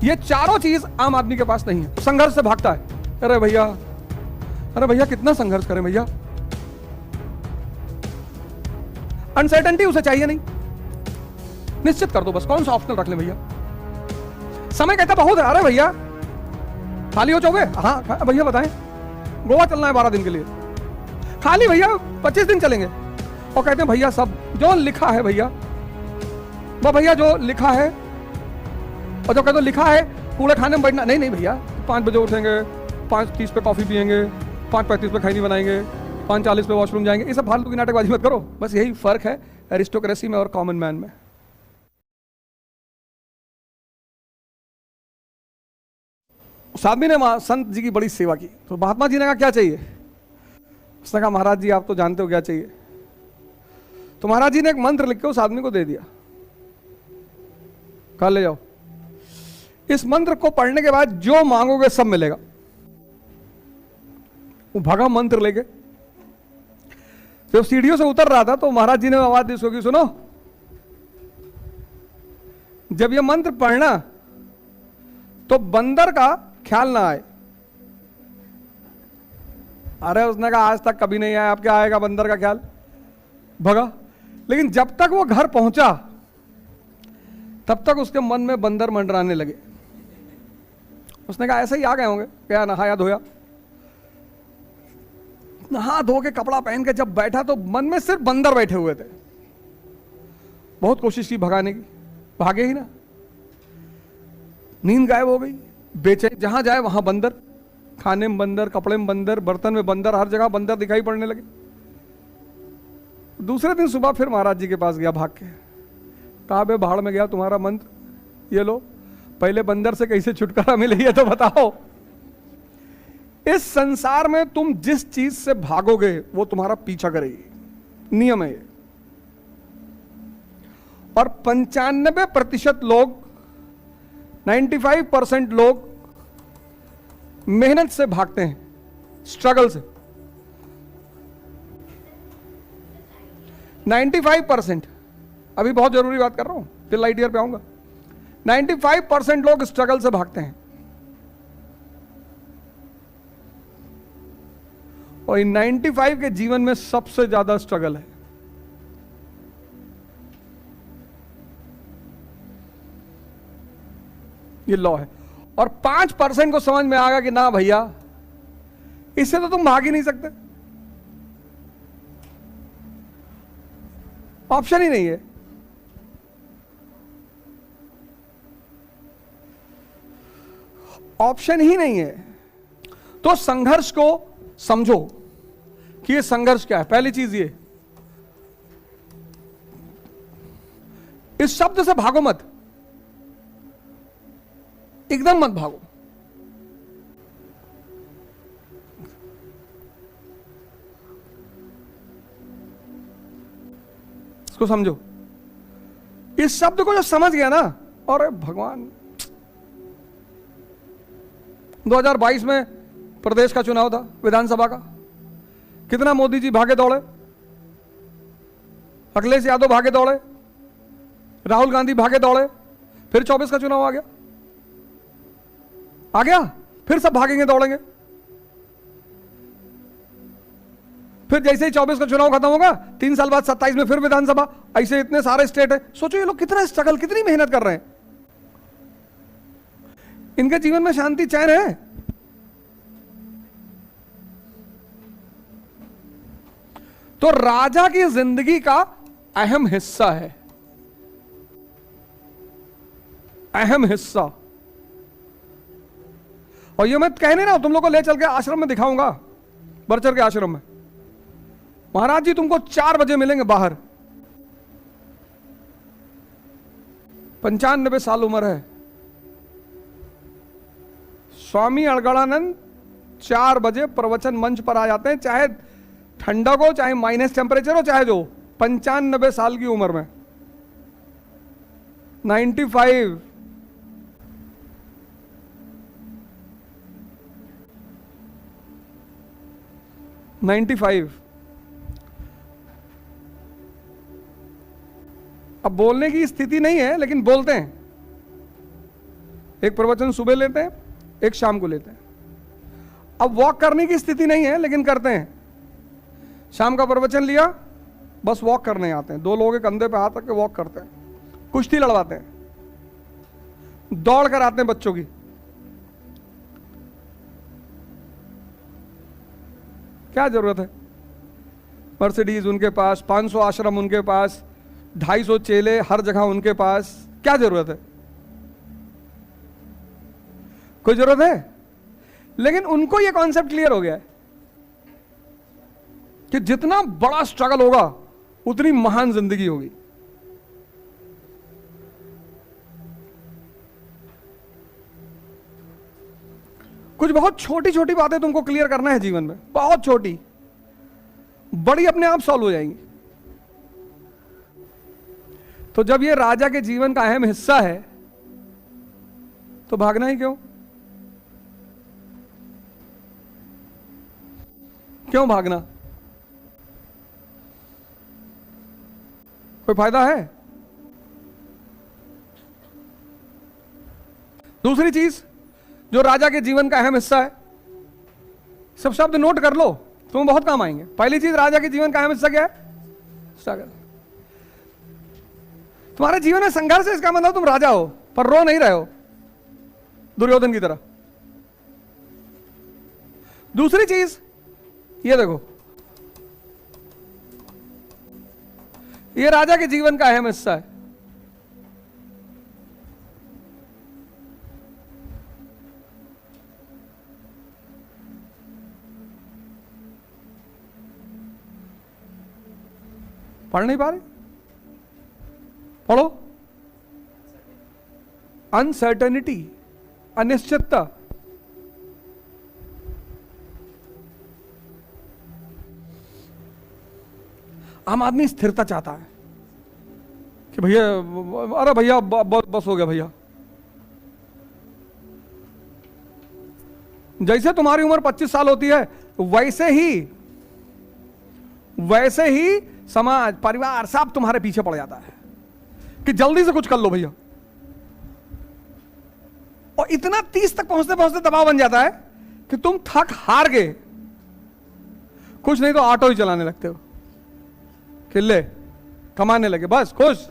ये चारों चीज आम आदमी के पास नहीं है। संघर्ष से भागता है। अरे भैया कितना संघर्ष करें भैया, अनसर्टेनिटी उसे चाहिए नहीं, निश्चित कर दो बस, कौन सा ऑप्शनल रख ले भैया। समय कहता बहुत है, अरे भैया खाली हो जाओगे? हाँ भैया बताएं, गोवा चलना है 12 दिन के लिए, खाली भैया 25 दिन चलेंगे। और कहते हैं भैया सब जो लिखा है भैया, वो भैया जो लिखा है, और जो कहते लिखा है कूड़े खाने में बैठना नहीं भैया, 5 बजे उठेंगे, 5:30 पे कॉफी पियेंगे, 5:35 पे खैनी बनाएंगे, 5:40 पे वॉशरूम जाएंगे। ये सब फालतू की नाटकबाजी मत करो। बस यही फर्क है एरिस्टोक्रेसी में और कॉमन मैन में। उस आदमी ने संत जी की बड़ी सेवा की, तो महात्मा जी ने कहा क्या चाहिए? उसने कहा महाराज जी आप तो जानते हो क्या चाहिए। तो महाराज जी ने एक मंत्र लिख के उस आदमी को दे दिया, कहा ले जाओ, इस मंत्र को पढ़ने के बाद जो मांगोगे सब मिलेगा। वो भगा मंत्र लेके, जब सीढ़ियों से उतर रहा था तो महाराज जी ने आवाज दी उसको कि सुनो, जब ये मंत्र पढ़ना तो बंदर का ख्याल ना आए। अरे उसने कहा आज तक कभी नहीं आया, अब क्या आएगा बंदर का ख्याल, भगा। लेकिन जब तक वो घर पहुंचा तब तक उसके मन में बंदर मंडराने लगे। उसने कहा ऐसे ही आ गए होंगे, क्या नहाया धोया, नहा धो के कपड़ा पहन के जब बैठा तो मन में सिर्फ बंदर बैठे हुए थे। बहुत कोशिश की भगाने की, भागे ही ना, नींद गायब हो गई, बेचैन, जहां जाए वहां बंदर, खाने में बंदर, कपड़े में बंदर, बर्तन में बंदर, हर जगह बंदर दिखाई पड़ने लगे। दूसरे दिन सुबह फिर महाराज जी के पास गया भाग के, कहा बे भाड़ में गया तुम्हारा मंत्र, ये लो, पहले बंदर से कैसे छुटकारा मिले ये तो बताओ। इस संसार में तुम जिस चीज से भागोगे वो तुम्हारा पीछा करेगी, नियम है ये। और 95% लोग, 95% लोग मेहनत से भागते हैं, स्ट्रगल से। 95%, अभी बहुत जरूरी बात कर रहा हूं, फिर लाइट ईयर पे आऊंगा। 95% लोग स्ट्रगल से भागते हैं, और इन 95 के जीवन में सबसे ज्यादा स्ट्रगल है। ये लॉ है। और 5% को समझ में आएगा कि ना भैया इससे तो तुम भाग ही नहीं सकते, ऑप्शन ही नहीं है। ऑप्शन ही नहीं है। तो संघर्ष को समझो कि ये संघर्ष क्या है। पहली चीज ये, इस शब्द से भागो मत, एकदम मत भागो। इसको समझो। इस शब्द को जो समझ गया ना, और भगवान 2022 में प्रदेश का चुनाव था, विधानसभा का, कितना मोदी जी भागे दौड़े, अखिलेश यादव भागे दौड़े, राहुल गांधी भागे दौड़े, फिर 24 का चुनाव आ गया, फिर सब भागेंगे दौड़ेंगे। फिर जैसे ही 24 का चुनाव खत्म होगा, 3 साल बाद 27 में फिर विधानसभा। ऐसे इतने सारे स्टेट है। सोचो ये लोग कितना स्ट्रगल, कितनी मेहनत कर रहे हैं। इनके जीवन में शांति चैन है? तो राजा की जिंदगी का अहम हिस्सा है, अहम हिस्सा। और ये मैं कहने ना तुम लोग को ले चल के आश्रम में दिखाऊंगा, बरचर के आश्रम में। महाराज जी तुमको 4 बजे मिलेंगे बाहर, 95 साल उम्र है। स्वामी अड़गड़ानंद 4 बजे प्रवचन मंच पर आ जाते हैं, चाहे ठंडक हो, चाहे माइनस टेम्परेचर हो, चाहे जो, 95 साल की उम्र में, 95। अब बोलने की स्थिति नहीं है लेकिन बोलते हैं। एक प्रवचन सुबह लेते हैं, एक शाम को लेते हैं। अब वॉक करने की स्थिति नहीं है लेकिन करते हैं। शाम का प्रवचन लिया, बस वॉक करने आते हैं, 2 लोगों के कंधे पे हाथ रख के वॉक करते हैं, कुश्ती लड़वाते हैं, दौड़ कर आते हैं बच्चों की। क्या जरूरत है? मर्सिडीज उनके पास, 500 आश्रम उनके पास, 250 चेले हर जगह उनके पास, क्या जरूरत है? कोई जरूरत है? लेकिन उनको यह कॉन्सेप्ट क्लियर हो गया है कि जितना बड़ा स्ट्रगल होगा उतनी महान जिंदगी होगी। कुछ बहुत छोटी छोटी बातें तुमको क्लियर करना है जीवन में, बहुत छोटी, बड़ी अपने आप सॉल्व हो जाएंगी। तो जब ये राजा के जीवन का अहम हिस्सा है तो भागना ही क्यों? क्यों भागना? कोई फायदा है? दूसरी चीज जो राजा के जीवन का अहम हिस्सा है, सब शब्द नोट कर लो, तुम्हें बहुत काम आएंगे। पहली चीज, राजा के जीवन का अहम हिस्सा क्या है? स्ट्रगल। तुम्हारे जीवन में संघर्ष है, इसका मतलब तुम राजा हो पर रो नहीं रहे हो दुर्योधन की तरह। दूसरी चीज ये देखो, ये राजा के जीवन का अहम हिस्सा है। पढ़ नहीं पा रहे? पढ़ो। अनसर्टेनिटी, अनिश्चितता। आम आदमी स्थिरता चाहता है कि भैया, अरे भैया बस हो गया भैया। जैसे तुम्हारी उम्र 25 साल होती है वैसे ही समाज, परिवार सब तुम्हारे पीछे पड़ जाता है कि जल्दी से कुछ कर लो भैया। और इतना 30 तक पहुंचते पहुंचते दबाव बन जाता है कि तुम थक हार गए, कुछ नहीं तो ऑटो ही चलाने लगते हो, किले कमाने लगे, बस खुश।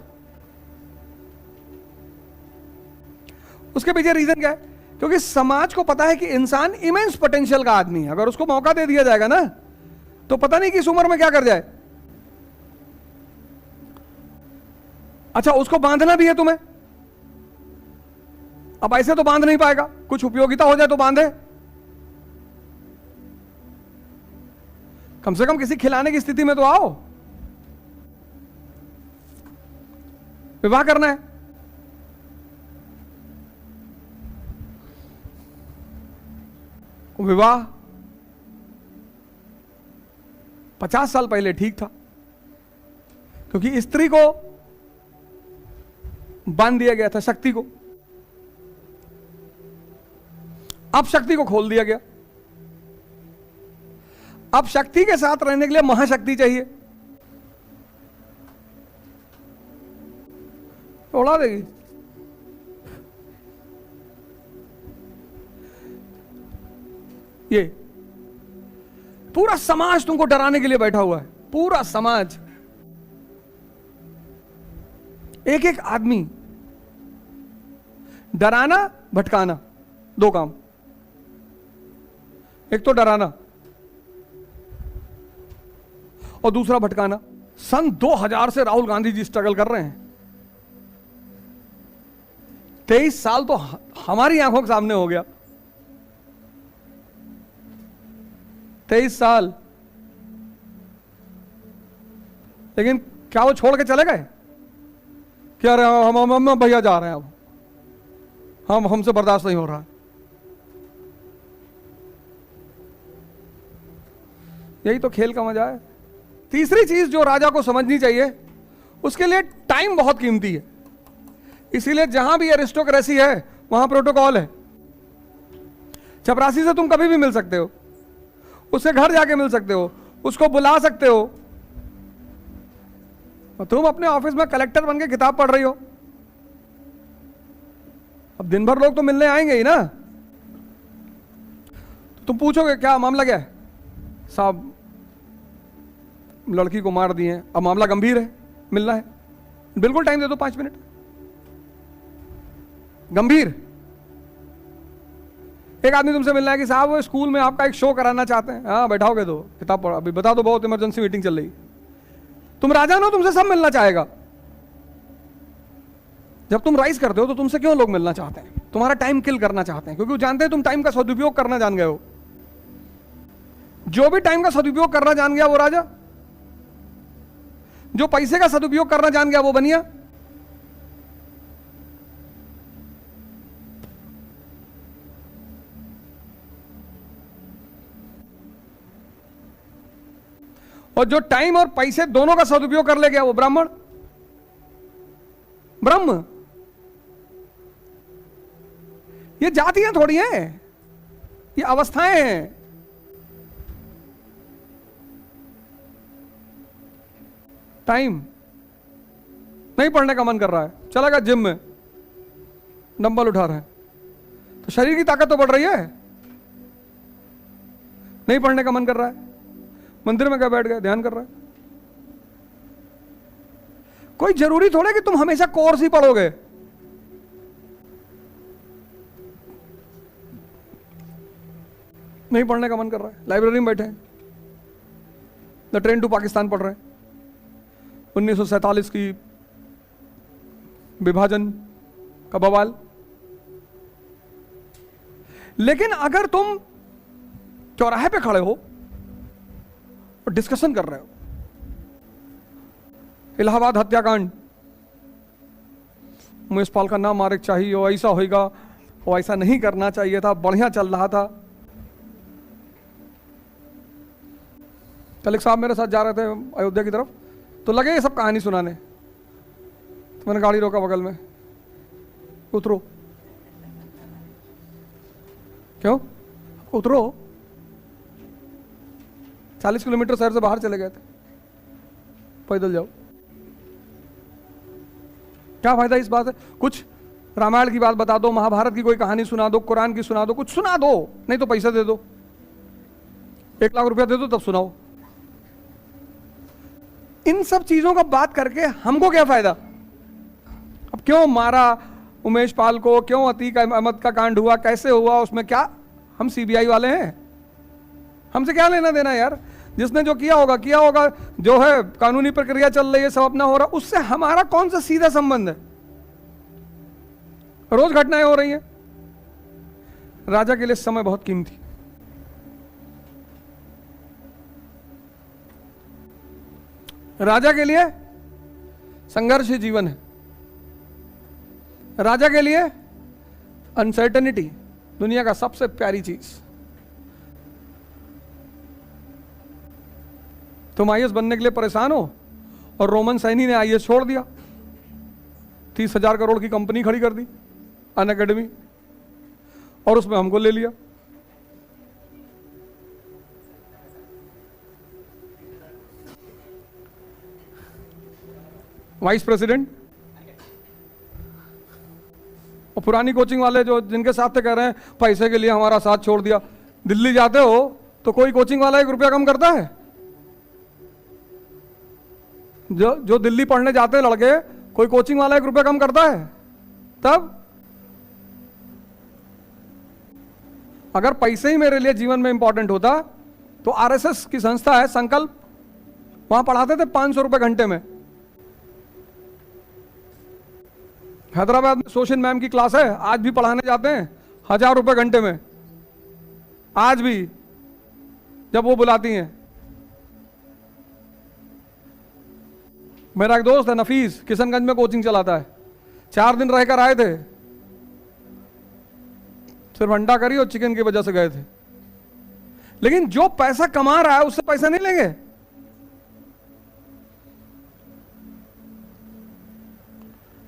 उसके पीछे रीजन क्या है? क्योंकि समाज को पता है कि इंसान इमेंस पोटेंशियल का आदमी है, अगर उसको मौका दे दिया जाएगा ना तो पता नहीं किस उम्र में क्या कर जाए। अच्छा, उसको बांधना भी है तुम्हें। अब ऐसे तो बांध नहीं पाएगा, कुछ उपयोगिता हो जाए तो बांधे। कम से कम किसी खिलाने की स्थिति में तो आओ। विवाह करना है, विवाह 50 साल पहले ठीक था, क्योंकि स्त्री को बांध दिया गया था, शक्ति को। अब शक्ति को खोल दिया गया। अब शक्ति के साथ रहने के लिए महाशक्ति चाहिए, उड़ा देगी। ये पूरा समाज तुमको डराने के लिए बैठा हुआ है, पूरा समाज। एक एक आदमी, डराना भटकाना, 2 काम। एक तो डराना और दूसरा भटकाना। सन 2000 से राहुल गांधी जी स्ट्रगल कर रहे हैं। 23 साल तो हमारी आंखों के सामने हो गया। 23 साल, लेकिन क्या वो छोड़ के चले गए? क्या रहे हम भैया जा रहे हैं, अब हमसे बर्दाश्त नहीं हो रहा। यही तो खेल का मजा है। तीसरी चीज जो राजा को समझनी चाहिए, उसके लिए टाइम बहुत कीमती है। इसीलिए जहां भी एरिस्टोक्रेसी है वहां प्रोटोकॉल है। चपरासी से तुम कभी भी मिल सकते हो, उसके घर जाके मिल सकते हो, उसको बुला सकते हो। तुम अपने ऑफिस में कलेक्टर बन के किताब पढ़ रही हो, अब दिन भर लोग तो मिलने आएंगे ही ना। तुम पूछोगे क्या मामला क्या है? साहब लड़की को मार दिए, अब मामला गंभीर है, मिलना है। बिल्कुल टाइम दे दो 5 मिनट। गंभीर। एक आदमी तुमसे मिलना है कि साहब वो स्कूल में आपका एक शो कराना चाहते हैं। हाँ बैठाओगे तो किताब पढ़ा, अभी बता दो बहुत इमरजेंसी मीटिंग चल रही। तुम राजा हो, तुमसे सब मिलना चाहेगा। जब तुम राइज करते हो तो तुमसे क्यों लोग मिलना चाहते हैं? तुम्हारा टाइम किल करना चाहते हैं, क्योंकि वो जानते हैं तुम टाइम का सदुपयोग करना जान गए हो। जो भी टाइम का सदुपयोग करना जान गया वो राजा, जो पैसे का सदुपयोग करना जान गया वो बनिया। और जो टाइम और पैसे दोनों का सदुपयोग कर ले गया वो ब्राह्मण, ब्रह्म। ये जातियां थोड़ी हैं, ये अवस्थाएं हैं। टाइम नहीं पढ़ने का मन कर रहा है, चला गया जिम में, डंबल उठा रहे हैं, तो शरीर की ताकत तो बढ़ रही है। नहीं पढ़ने का मन कर रहा है, मंदिर में क्या बैठ गए, ध्यान कर रहा है। कोई जरूरी थोड़ा कि तुम हमेशा कोर्स ही पढ़ोगे। नहीं पढ़ने का मन कर रहा है, लाइब्रेरी में बैठे हैं, द ट्रेन टू पाकिस्तान पढ़ रहे हैं, 1947 की विभाजन का बवाल। लेकिन अगर तुम चौराहे पे खड़े हो और डिस्कशन कर रहे हो, इलाहाबाद हत्याकांड, उमेश पाल का नाम मारे चाहिए, और ऐसा होगा, वो ऐसा नहीं करना चाहिए था, बढ़िया चल रहा था। कल एक साहब मेरे साथ जा रहे थे अयोध्या की तरफ, तो लगे ये सब कहानी सुनाने, तो मैंने गाड़ी रोका बगल में, उतरो। क्यों उतरो? 40 किलोमीटर शहर से बाहर चले गए थे, पैदल जाओ। क्या फायदा इस बात है? कुछ रामायण की बात बता दो, महाभारत की कोई कहानी सुना दो, कुरान की सुना दो, कुछ सुना दो, नहीं तो पैसा दे दो, 1 लाख रुपया दे दो तब सुनाओ। इन सब चीजों का बात करके हमको क्या फायदा? अब क्यों मारा उमेश पाल को, क्यों अतीक अहमद का कांड हुआ, कैसे हुआ, उसमें क्या? हम सीबीआई वाले हैं, हमसे क्या लेना देना यार? जिसने जो किया होगा किया होगा, जो है कानूनी प्रक्रिया चल रही है, सब अपना हो रहा, उससे हमारा कौन सा सीधा संबंध है? रोज घटनाएं हो रही हैं। राजा के लिए समय बहुत कीमती। राजा के लिए संघर्ष ही जीवन है। राजा के लिए अनसर्टेनिटी दुनिया का सबसे प्यारी चीज। तुम आईएएस बनने के लिए परेशान हो और रोमन सैनी ने आईएएस छोड़ दिया, 30,000 करोड़ की कंपनी खड़ी कर दी, अन अकेडमी, और उसमें हमको ले लिया। Vice president. और पुरानी कोचिंग वाले जो जिनके साथ थे कह रहे हैं पैसे के लिए हमारा साथ छोड़ दिया। दिल्ली जाते हो तो कोई कोचिंग वाला 1 रुपया कम करता है? जो दिल्ली पढ़ने जाते हैं लड़के, कोई कोचिंग वाला 1 रुपया कम करता है? तब अगर पैसे ही मेरे लिए जीवन में इंपॉर्टेंट होता तो आरएसएस की संस्था है संकल्प, वहां पढ़ाते थे 500 रुपए घंटे में। हैदराबाद में सोशन मैम की क्लास है, आज भी पढ़ाने जाते हैं 1000 रुपए घंटे में, आज भी जब वो बुलाती हैं। मेरा एक दोस्त है नफीस, किशनगंज में कोचिंग चलाता है, 4 दिन रहकर आए थे, सिर्फ अंडा करी और चिकन की वजह से गए थे। लेकिन जो पैसा कमा रहा है उससे पैसा नहीं लेंगे।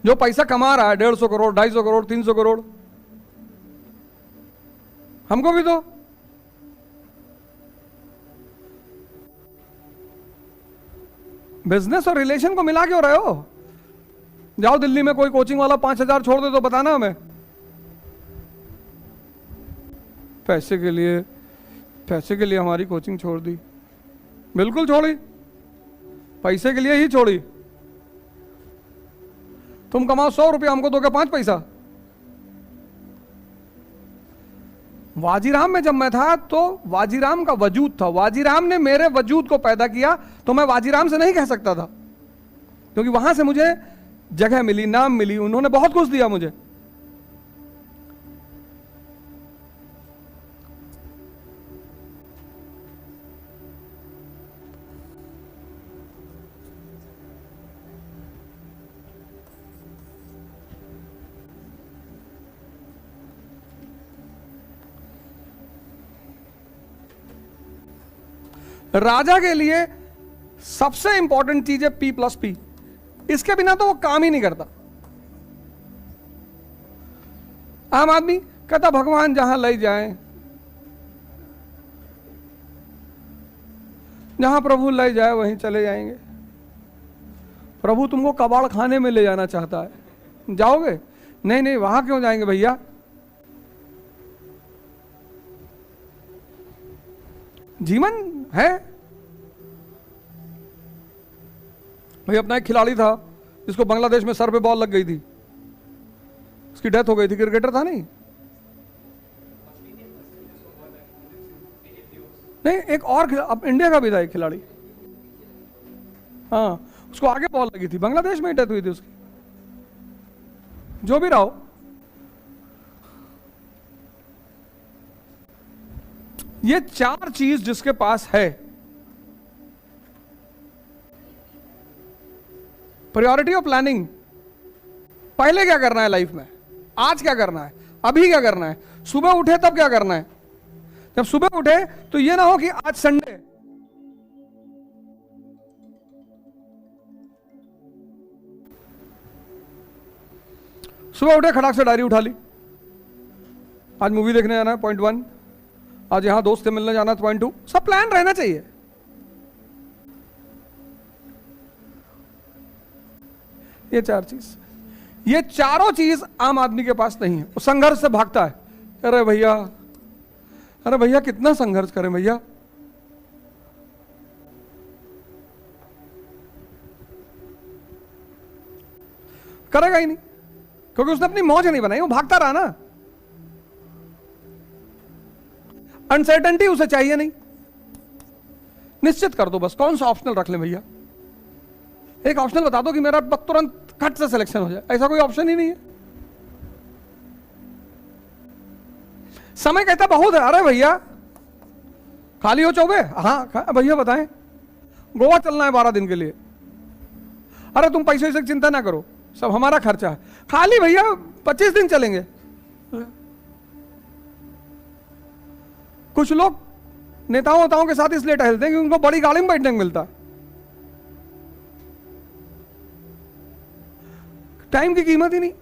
जो पैसा कमा रहा है 150 करोड़, 250 करोड़, 300 करोड़, हमको भी दो। बिजनेस और रिलेशन को मिला क्यों रहे हो? जाओ दिल्ली में कोई कोचिंग वाला 5,000 छोड़ दे तो बताना हमें, पैसे के लिए हमारी कोचिंग छोड़ दी। बिल्कुल छोड़ी, पैसे के लिए ही छोड़ी। तुम कमाओ 100 रुपया, हमको दोगे 5 पैसा। वाजीराम में जब मैं था तो वाजीराम का वजूद था, वाजीराम ने मेरे वजूद को पैदा किया, तो मैं वाजीराम से नहीं कह सकता था, क्योंकि वहां से मुझे जगह मिली, नाम मिली, उन्होंने बहुत कुछ दिया मुझे। राजा के लिए सबसे इंपॉर्टेंट चीज है P+P। इसके बिना तो वो काम ही नहीं करता। आम आदमी कहता भगवान जहां ले जाए, जहां प्रभु ले जाए वहीं चले जाएंगे। प्रभु तुमको कबाड़ खाने में ले जाना चाहता है, जाओगे? नहीं नहीं, वहां क्यों जाएंगे भैया? जीवन है। भाई अपना एक खिलाड़ी था जिसको बांग्लादेश में सर पे बॉल लग गई थी, उसकी डेथ हो गई थी, क्रिकेटर था नहीं, एक और अब इंडिया का भी था एक खिलाड़ी, हाँ, उसको आगे बॉल लगी थी, बांग्लादेश में डेथ हुई थी उसकी। जो भी रहा हो, ये 4 चीज जिसके पास है, प्रायोरिटी ऑफ प्लानिंग, पहले क्या करना है लाइफ में, आज क्या करना है, अभी क्या करना है, सुबह उठे तब क्या करना है। जब सुबह उठे तो ये ना हो कि आज संडे, सुबह उठे खड़ाक से डायरी उठा ली, आज मूवी देखने जाना है पॉइंट 1, आज यहां दोस्त से मिलने जाना है पॉइंट 2, सब प्लान रहना चाहिए। ये 4 चीज, ये चारों चीज आम आदमी के पास नहीं है। वो संघर्ष से भागता है, अरे भैया कितना संघर्ष करें भैया। करेगा ही नहीं, क्योंकि उसने अपनी मौज नहीं बनाई, वो भागता रहा ना। अनसर्टेनिटी उसे चाहिए नहीं। निश्चित कर दो बस, कौन सा ऑप्शनल रख ले भैया। एक ऑप्शनल बता दो कि मेरा तुरंत कट से सिलेक्शन हो जाए, ऐसा कोई ऑप्शन ही नहीं है। समय कहता बहुत है, अरे भैया खाली हो चौबे, हाँ भैया बताएं, गोवा चलना है 12 दिन के लिए, अरे तुम पैसे से चिंता ना करो, सब हमारा खर्चा है, खाली भैया 25 दिन चलेंगे। कुछ लोग नेताओं के साथ इसलिए टहलते हैं कि उनको बड़ी गाड़ी में बैठने को मिलता है। टाइम की कीमत ही नहीं।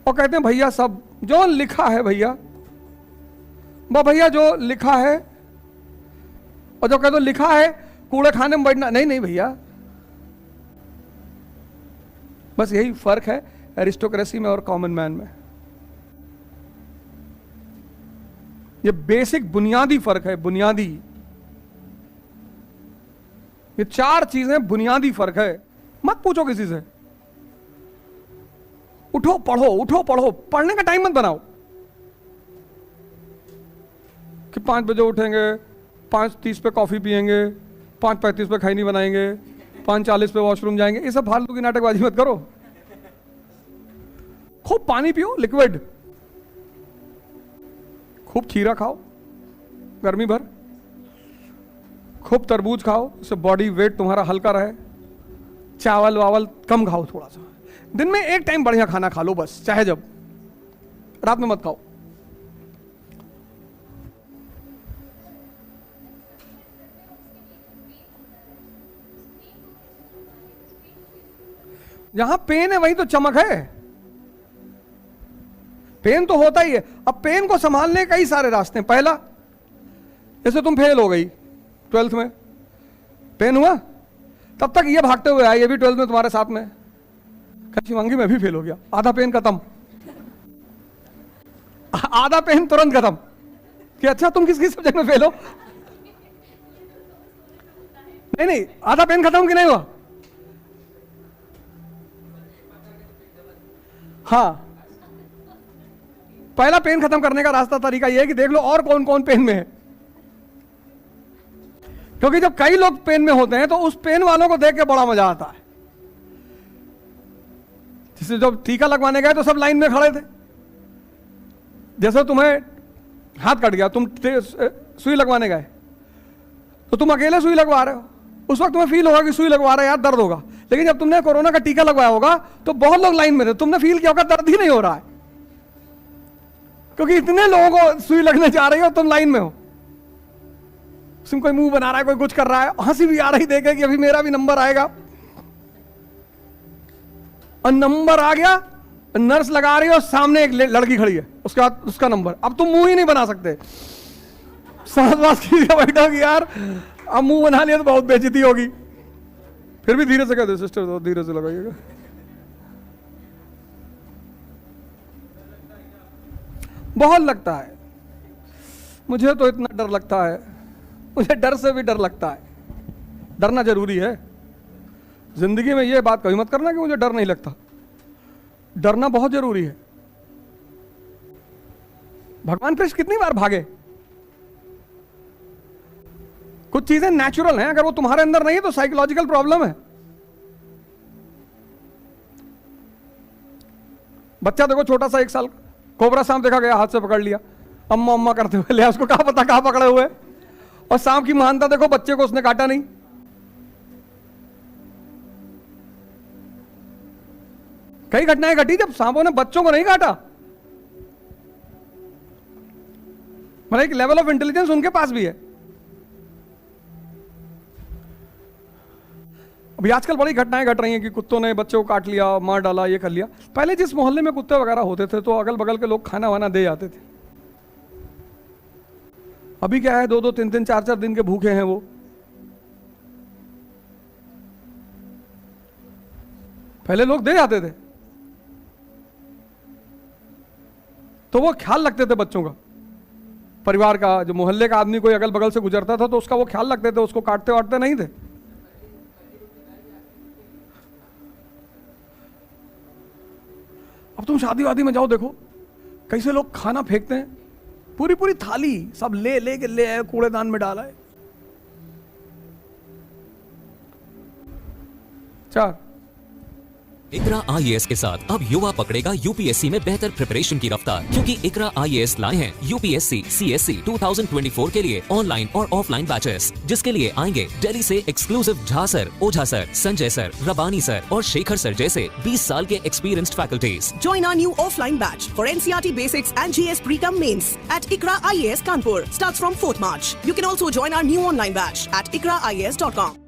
और कहते हैं भैया सब जो लिखा है भैया जो लिखा है, और जो कहते लिखा है कूड़े खाने में बैठना, नहीं भैया। बस यही फर्क है एरिस्टोक्रेसी में और कॉमन मैन में। ये बेसिक बुनियादी फर्क है, बुनियादी। ये 4 चीजें बुनियादी फर्क है। मत पूछो किसी से, उठो पढ़ो, पढ़ने का टाइम मत बनाओ कि 5 बजे उठेंगे, 5:30 पे कॉफी पिएंगे, 5:35 पे खैनी बनाएंगे, 5:40 पे वॉशरूम जाएंगे। ये सब फालतू की नाटकबाजी मत करो। खूब पानी पियो, लिक्विड, खूब खीरा खाओ गर्मी भर, खूब तरबूज खाओ, इससे बॉडी वेट तुम्हारा हल्का रहे। चावल वावल कम खाओ, थोड़ा सा दिन में एक टाइम बढ़िया खाना खा लो बस, चाहे जब, रात में मत खाओ। जहां पेन है वहीं तो चमक है। पेन तो होता ही है। अब पेन को संभालने कई सारे रास्ते हैं। पहला, जैसे तुम फेल हो गई 12th में, पेन हुआ, तब तक ये भागते हुए आए, ये भी 12th में तुम्हारे साथ में, शिवांगी मैं भी फेल हो गया, आधा पेन खत्म, आधा पेन तुरंत खत्म कि अच्छा तुम किस किस सब्जेक्ट में फेल हो? नहीं, आधा पेन खत्म कि नहीं हुआ? हाँ, पहला पेन खत्म करने का रास्ता तरीका यह है कि देख लो और कौन कौन पेन में है, क्योंकि जब कई लोग पेन में होते हैं तो उस पेन वालों को देख के बड़ा मजा आता है। जैसे जब टीका लगवाने गए तो सब लाइन में खड़े थे, जैसे तुम्हें हाथ कट गया, तुम सुई लगवाने गए तो तुम अकेले सुई लगवा रहे हो, उस वक्त तुम्हें फील होगा कि सुई लगवा रहे हैं यार दर्द होगा, लेकिन जब तुमने कोरोना का टीका लगवाया होगा तो बहुत लोग लाइन में थे, तुमने फील किया होगा दर्द ही नहीं हो रहा है, क्योंकि इतने लोगों को सुई लगने जा रही हो, तुम लाइन में हो। उसमें कोई मुंह बना रहा है, कोई कुछ कर रहा है, हंसी भी आ रही देखे कि अभी मेरा भी नंबर आएगा, और नंबर आ गया, नर्स लगा रही है और सामने एक लड़की खड़ी है, उसके बाद उसका नंबर, अब तुम मुंह ही नहीं बना सकते, सांस की बैठा कि यार अब मुंह बना लिया तो बहुत बेइज्जती होगी, फिर भी धीरे से कहते सिस्टर तो धीरे से लगाइएगा। बहुत लगता है, मुझे तो इतना डर लगता है, मुझे डर से भी डर लगता है। डरना जरूरी है जिंदगी में, यह बात कभी मत करना कि मुझे डर नहीं लगता, डरना बहुत जरूरी है। भगवान कृष्ण कितनी बार भागे? कुछ चीजें नेचुरल हैं, अगर वो तुम्हारे अंदर नहीं है तो साइकोलॉजिकल प्रॉब्लम है। बच्चा देखो छोटा सा 1 साल का, कोबरा सांप देखा गया, हाथ से पकड़ लिया, अम्मा अम्मा करते हुए लिया, उसको कहा पता कहां पकड़े हुए, और सांप की महानता देखो, बच्चे को उसने काटा नहीं। कई घटनाएं घटी जब सांपों ने बच्चों को नहीं काटा, मतलब एक लेवल ऑफ इंटेलिजेंस उनके पास भी है। अभी आजकल बड़ी घटनाएं घट रही हैं कि कुत्तों ने बच्चों को काट लिया, मार डाला, ये कर लिया। पहले जिस मोहल्ले में कुत्ते वगैरह होते थे तो अगल बगल के लोग खाना वाना दे जाते थे। अभी क्या है, 2-2, 3-3, 4-4 दिन के भूखे हैं वो। पहले लोग दे जाते थे तो वो ख्याल रखते थे बच्चों का, परिवार का, जो मोहल्ले का आदमी कोई अगल बगल से गुजरता था तो उसका वो ख्याल रखते थे, उसको काटते वाटते नहीं थे। अब तुम शादी वादी में जाओ, देखो कैसे लोग खाना फेंकते हैं, पूरी पूरी थाली सब ले के ले आए, कूड़ेदान में डाला है। 4 इकरा IAS के साथ अब युवा पकड़ेगा यूपीएससी में बेहतर प्रिपरेशन की रफ्तार, क्योंकि इकरा IAS लाए हैं यूपीएससी CSC 2024 के लिए ऑनलाइन और ऑफलाइन बैचेस, जिसके लिए आएंगे दिल्ली से एक्सक्लूसिव झा सर, ओझा सर, संजय सर, रबानी सर और शेखर सर जैसे 20 साल के experienced faculties. Join our new offline batch for NCERT Basics and GS Pre-Com Mains at ICRA IAS Kanpur. Starts from 4th March. You can also join our new online batch at ikraias.com.